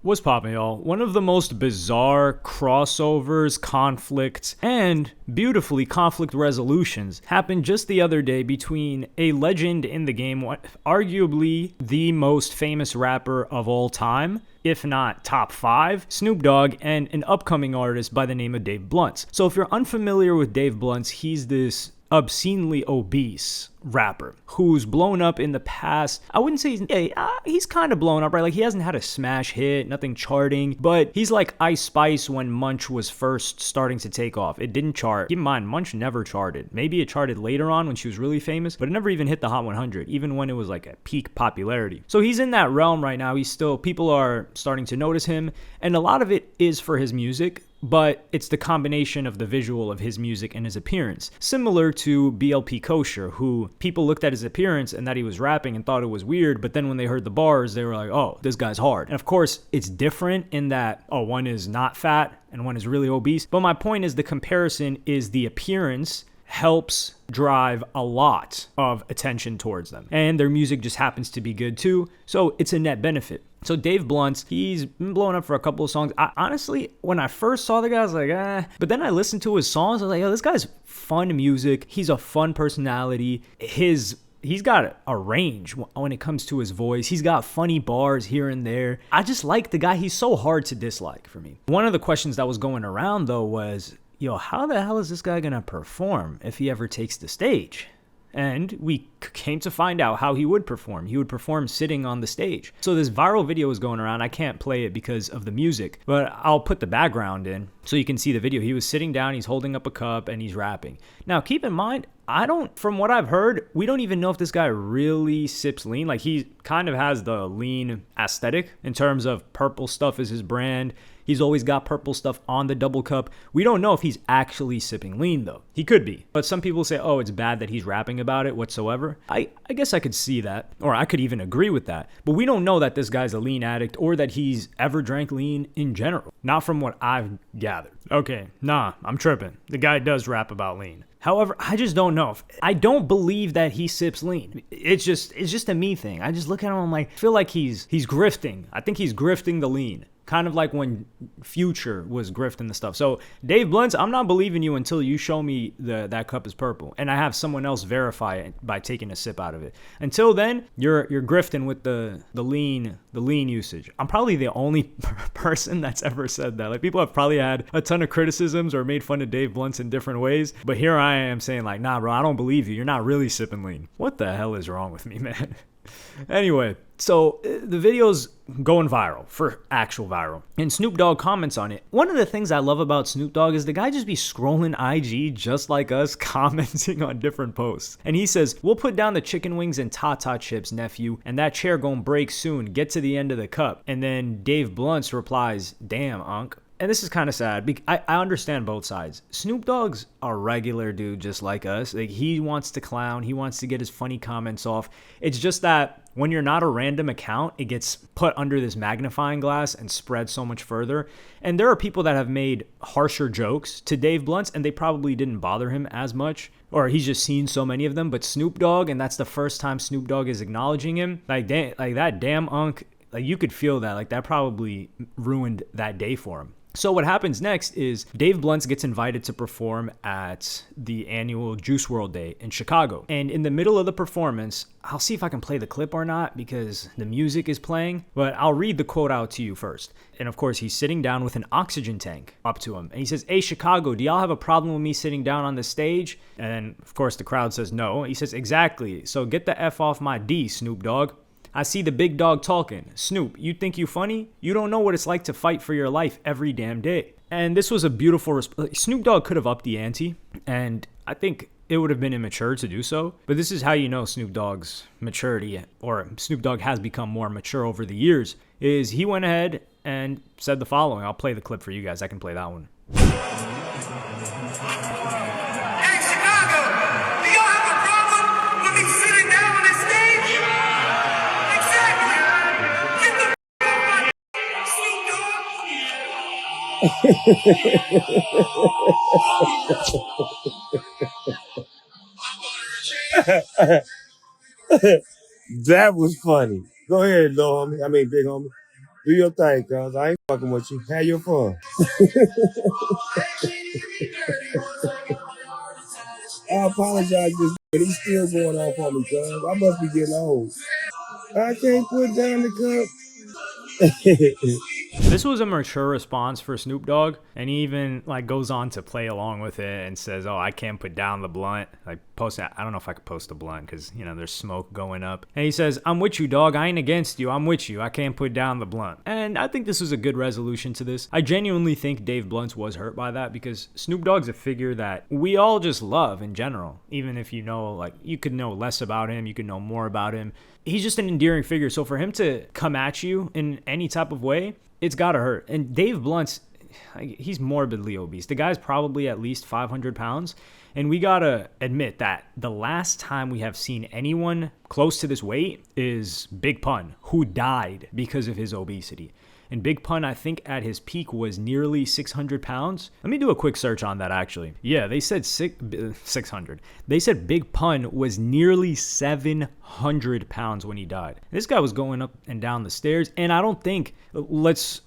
What's poppin', y'all? One of the most bizarre crossovers, conflicts, and beautifully conflict resolutions happened just the other day between a legend in the game, arguably the most famous rapper of all time, if not top 5, Snoop Dogg, and an upcoming artist by the name of Dave Blunt. So if you're unfamiliar with Dave Blunt, he's this obscenely obese rapper who's blown up in the past. I wouldn't say he's kind of blown up, right? Like, he hasn't had a smash hit, nothing charting, but he's like Ice Spice when Munch was first starting to take off. It didn't chart. Keep in mind, Munch never charted. Maybe it charted later on when she was really famous, but it never even hit the Hot 100, even when it was like at peak popularity. So he's in that realm right now. People are starting to notice him, and a lot of it is for his music, but it's the combination of the visual of his music and his appearance. Similar to BLP Kosher, who people looked at his appearance and that he was rapping and thought it was weird, but then when they heard the bars, they were like, oh, this guy's hard. And of course, it's different in that, one is not fat and one is really obese. But my point is, the comparison is the appearance helps drive a lot of attention towards them. And their music just happens to be good too. So it's a net benefit. So Dave Blunt, he's been blowing up for a couple of songs. Honestly, when I first saw the guy, I was like, But then I listened to his songs. I was like, yo, this guy's fun music. He's a fun personality. He's got a range when it comes to his voice. He's got funny bars here and there. I just like the guy. He's so hard to dislike for me. One of the questions that was going around, though, was, how the hell is this guy going to perform if he ever takes the stage? And we came to find out how he would perform. He would perform sitting on the stage. So this viral video is going around. I can't play it because of the music, but I'll put the background in so you can see the video. He was sitting down, he's holding up a cup, and he's rapping. Now, keep in mind, from what I've heard, we don't even know if this guy really sips lean. Like, he kind of has the lean aesthetic in terms of purple stuff is his brand. He's always got purple stuff on the double cup. We don't know if he's actually sipping lean, though. He could be. But some people say, oh, it's bad that he's rapping about it whatsoever. I guess I could see that, or I could even agree with that. But we don't know that this guy's a lean addict or that he's ever drank lean in general. Not from what I've gathered. Okay, I'm tripping. The guy does rap about lean. However, I just don't know. I don't believe that he sips lean. It's just a me thing. I just look at him, I'm like, I feel like he's grifting. I think he's grifting the lean. Kind of like when Future was grifting the stuff. So Dave Blunt, I'm not believing you until you show me that cup is purple and I have someone else verify it by taking a sip out of it. Until then, you're grifting with the lean usage. I'm probably the only person that's ever said that. Like, people have probably had a ton of criticisms or made fun of Dave Blunt in different ways, but here I am saying like, nah, bro, I don't believe you. You're not really sipping lean. What the hell is wrong with me, man? Anyway, so the video's going viral, for actual viral, and Snoop Dogg comments on it. One of the things I love about Snoop Dogg is the guy just be scrolling IG just like us, commenting on different posts. And he says, we'll put down the chicken wings and Tata chips, nephew, and that chair gon' break soon. Get to the end of the cup. And then Dave Blunt replies, damn, Unc. And this is kind of sad. I understand both sides. Snoop Dogg's a regular dude just like us. Like, he wants to clown. He wants to get his funny comments off. It's just that when you're not a random account, it gets put under this magnifying glass and spread so much further. And there are people that have made harsher jokes to Dave Blunt, and they probably didn't bother him as much, or he's just seen so many of them. But Snoop Dogg, and that's the first time Snoop Dogg is acknowledging him, like that damn Unc, like, you could feel that. Like, that probably ruined that day for him. So what happens next is Dave Blunt gets invited to perform at the annual Juice WRLD Day in Chicago. And in the middle of the performance, I'll see if I can play the clip or not because the music is playing, but I'll read the quote out to you first. And of course, he's sitting down with an oxygen tank up to him. And he says, hey, Chicago, do y'all have a problem with me sitting down on the stage? And then, of course, the crowd says no. He says, exactly. So get the F off my D, Snoop Dogg. I see the big dog talking. Snoop, you think you funny? You don't know what it's like to fight for your life every damn day. And this was a beautiful response. Snoop Dogg could have upped the ante, and I think it would have been immature to do so. But this is how you know Snoop Dogg's maturity, or Snoop Dogg has become more mature over the years, is he went ahead and said the following. I'll play the clip for you guys. I can play that one. That was funny. Go ahead, little homie. I mean, big homie. Do your thing, cuz. I ain't fucking with you. Have your fun. I apologize to this, but he's still going off on me, cuz. I must be getting old. I can't put down the cup. This was a mature response for Snoop Dogg, and he even like goes on to play along with it and says, "Oh, I can't put down the blunt." Like post, I don't know if I could post the blunt because there's smoke going up. And he says, "I'm with you, dog. I ain't against you. I'm with you. I can't put down the blunt." And I think this was a good resolution to this. I genuinely think Dave Blunt's was hurt by that because Snoop Dogg's a figure that we all just love in general. Even if you could know less about him, you could know more about him. He's just an endearing figure. So for him to come at you in any type of way, it's gotta hurt. And Dave Blunt's, he's morbidly obese. The guy's probably at least 500 pounds. And we gotta admit that the last time we have seen anyone close to this weight is Big Pun, who died because of his obesity. And Big Pun, I think at his peak was nearly 600 pounds. Let me do a quick search on that, actually. Yeah, they said 600. They said Big Pun was nearly 700 pounds when he died. This guy was going up and down the stairs, and I don't think, let's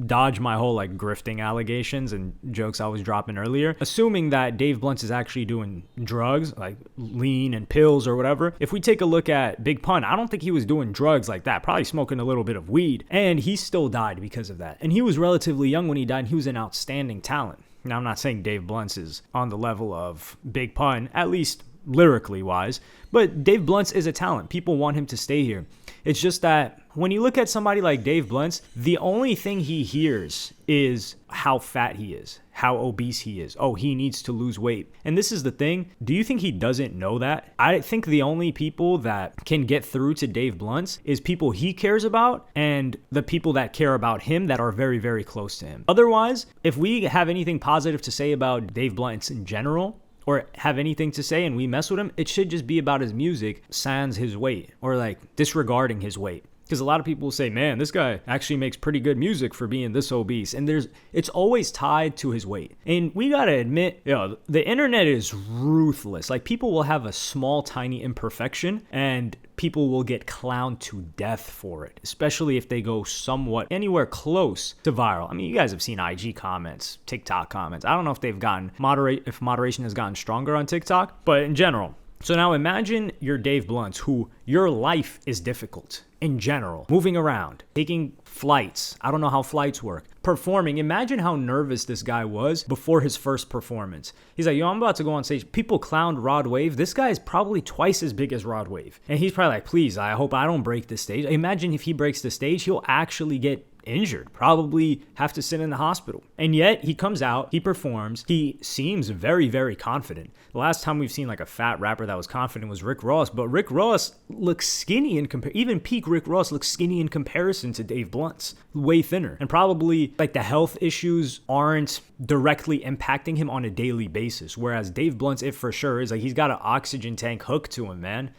dodge my whole like grifting allegations and jokes I was dropping earlier. Assuming that Dave Blunt is actually doing drugs, like lean and pills or whatever. If we take a look at Big Pun, I don't think he was doing drugs like that. Probably smoking a little bit of weed, and he still died because of that. And he was relatively young when he died, and he was an outstanding talent. Now, I'm not saying Dave Blunt's is on the level of Big Pun, at least lyrically wise, but Dave Blunt's is a talent. People want him to stay here. It's just that when you look at somebody like Dave Blunt's, the only thing he hears is how fat he is, how obese he is. Oh, he needs to lose weight. And this is the thing. Do you think he doesn't know that? I think the only people that can get through to Dave Blunt's is people he cares about and the people that care about him that are very, very close to him. Otherwise, if we have anything positive to say about Dave Blunt's in general, or have anything to say and we mess with him, it should just be about his music sans his weight, or like disregarding his weight. Because a lot of people will say, man, this guy actually makes pretty good music for being this obese. And it's always tied to his weight. And we got to admit, the internet is ruthless. Like, people will have a small, tiny imperfection and people will get clowned to death for it, especially if they go somewhat anywhere close to viral. I mean, you guys have seen IG comments, TikTok comments. I don't know if they've gotten if moderation has gotten stronger on TikTok, but in general. So now imagine you're Dave Blunt, who your life is difficult in general. Moving around, taking flights. I don't know how flights work. Performing. Imagine how nervous this guy was before his first performance. He's like, I'm about to go on stage. People clowned Rod Wave. This guy is probably twice as big as Rod Wave. And he's probably like, please, I hope I don't break this stage. Imagine if he breaks the stage, he'll actually get injured, probably have to sit in the hospital. And yet he comes out, he performs, he seems very, very confident. The last time we've seen like a fat rapper that was confident was Rick Ross, but Rick Ross looks skinny even peak Rick Ross looks skinny in comparison to Dave Blunt's, way thinner. And probably like the health issues aren't directly impacting him on a daily basis. Whereas Dave Blunt's, it for sure is like he's got an oxygen tank hooked to him, man.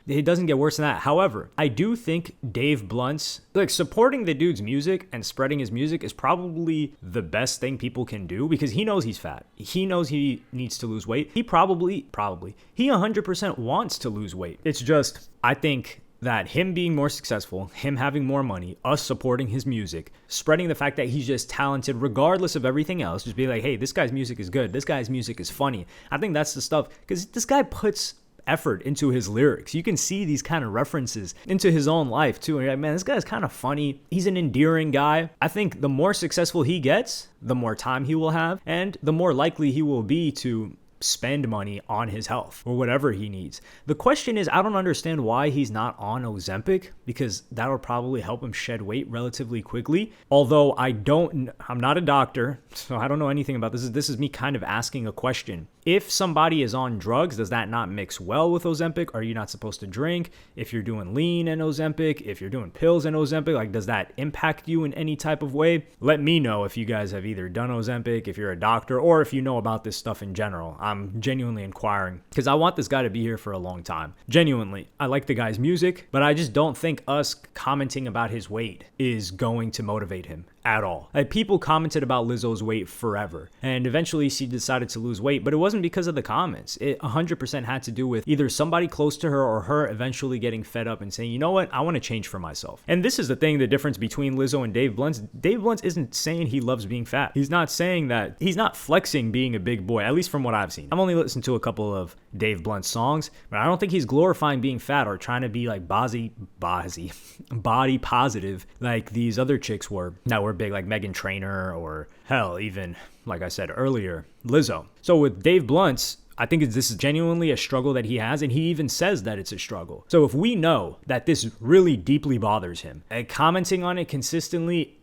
It doesn't get worse than that. However, I do think Dave Blunt's, like, supporting the dude's music and spreading his music is probably the best thing people can do, because he knows he's fat. He knows he needs to lose weight. He probably, he 100% wants to lose weight. It's just, I think that him being more successful, him having more money, us supporting his music, spreading the fact that he's just talented regardless of everything else, just be like, hey, this guy's music is good. This guy's music is funny. I think that's the stuff, because this guy puts effort into his lyrics. You can see these kind of references into his own life too. And you're like, man, this guy's kind of funny. He's an endearing guy. I think the more successful he gets, the more time he will have, and the more likely he will be to spend money on his health or whatever he needs. The question is, I don't understand why he's not on Ozempic, because that would probably help him shed weight relatively quickly. Although I'm not a doctor, so I don't know anything about this. This is me kind of asking a question. If somebody is on drugs, does that not mix well with Ozempic? Are you not supposed to drink? If you're doing lean and Ozempic, if you're doing pills and Ozempic, like, does that impact you in any type of way? Let me know if you guys have either done Ozempic, if you're a doctor, or if you know about this stuff in general. I'm genuinely inquiring because I want this guy to be here for a long time. Genuinely. I like the guy's music, but I just don't think us commenting about his weight is going to motivate him at all. Like, people commented about Lizzo's weight forever, and eventually she decided to lose weight, but it wasn't because of the comments. It 100% had to do with either somebody close to her or her eventually getting fed up and saying, you know what, I want to change for myself. And this is the thing, the difference between Lizzo and Dave Blunt. Dave Blunt isn't saying he loves being fat. He's not saying that. He's not flexing being a big boy, at least from what I've seen. I've only listened to a couple of Dave Blunt songs, but I don't think he's glorifying being fat or trying to be like body positive like these other chicks were that were big, like Meghan Trainor, or hell, even, like I said earlier, Lizzo. So with Dave Blunt's, I think this is genuinely a struggle that he has, and he even says that it's a struggle. So if we know that this really deeply bothers him, and commenting on it consistently,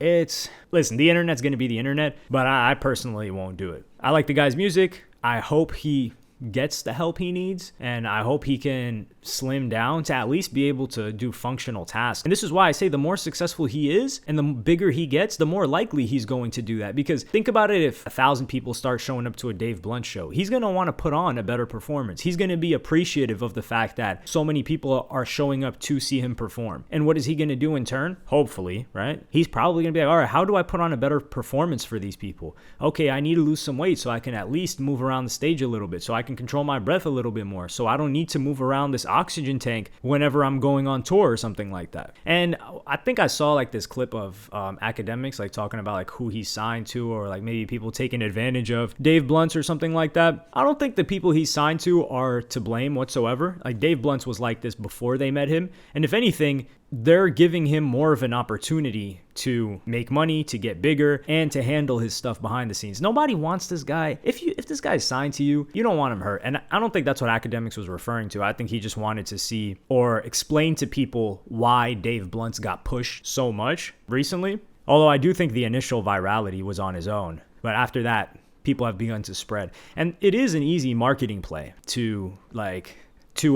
listen, the internet's going to be the internet, but I personally won't do it. I like the guy's music. I hope he gets the help he needs, and I hope he can slim down to at least be able to do functional tasks. And this is why I say the more successful he is and the bigger he gets, the more likely he's going to do that. Because think about it, if 1,000 people start showing up to a Dave Blunt show, he's going to want to put on a better performance. He's going to be appreciative of the fact that so many people are showing up to see him perform. And what is he going to do in turn? Hopefully, right? He's probably going to be like, all right, how do I put on a better performance for these people? Okay, I need to lose some weight so I can at least move around the stage a little bit, so I can control my breath a little bit more, so I don't need to move around this oxygen tank whenever I'm going on tour or something like that. And I think I saw like this clip of academics like talking about like who he's signed to, or like maybe people taking advantage of Dave Blunt or something like that. I don't think the people he's signed to are to blame whatsoever. Like, Dave Blunt was like this before they met him, and if anything, they're giving him more of an opportunity to make money, to get bigger, and to handle his stuff behind the scenes. Nobody wants this guy. If this guy's signed to you, you don't want him hurt. And I don't think that's what academics was referring to. I think he just wanted to see or explain to people why Dave Blunt's got pushed so much recently. Although I do think the initial virality was on his own. But after that, people have begun to spread. And it is an easy marketing play to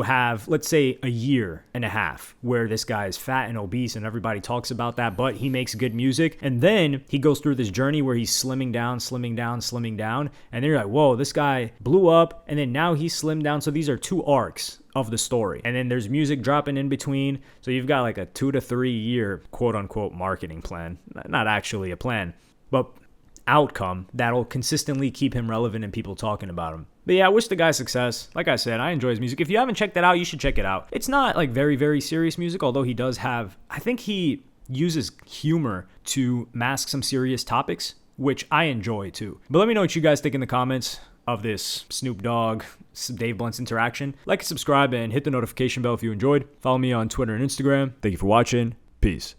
have, let's say, a year and a half where this guy is fat and obese and everybody talks about that, but he makes good music. And then he goes through this journey where he's slimming down. And then you're like, whoa, this guy blew up. And then now he's slimmed down. So these are two arcs of the story. And then there's music dropping in between. So you've got like a 2 to 3 year quote unquote marketing plan. Not actually a plan, but outcome that'll consistently keep him relevant and people talking about him. But yeah, I wish the guy success. Like I said, I enjoy his music. If you haven't checked that out, you should check it out. It's not like very, very serious music, although he does have, I think he uses humor to mask some serious topics, which I enjoy too. But let me know what you guys think in the comments of this Snoop Dogg, Dave Blunt's interaction. Like and subscribe and hit the notification bell if you enjoyed. Follow me on Twitter and Instagram. Thank you for watching. Peace.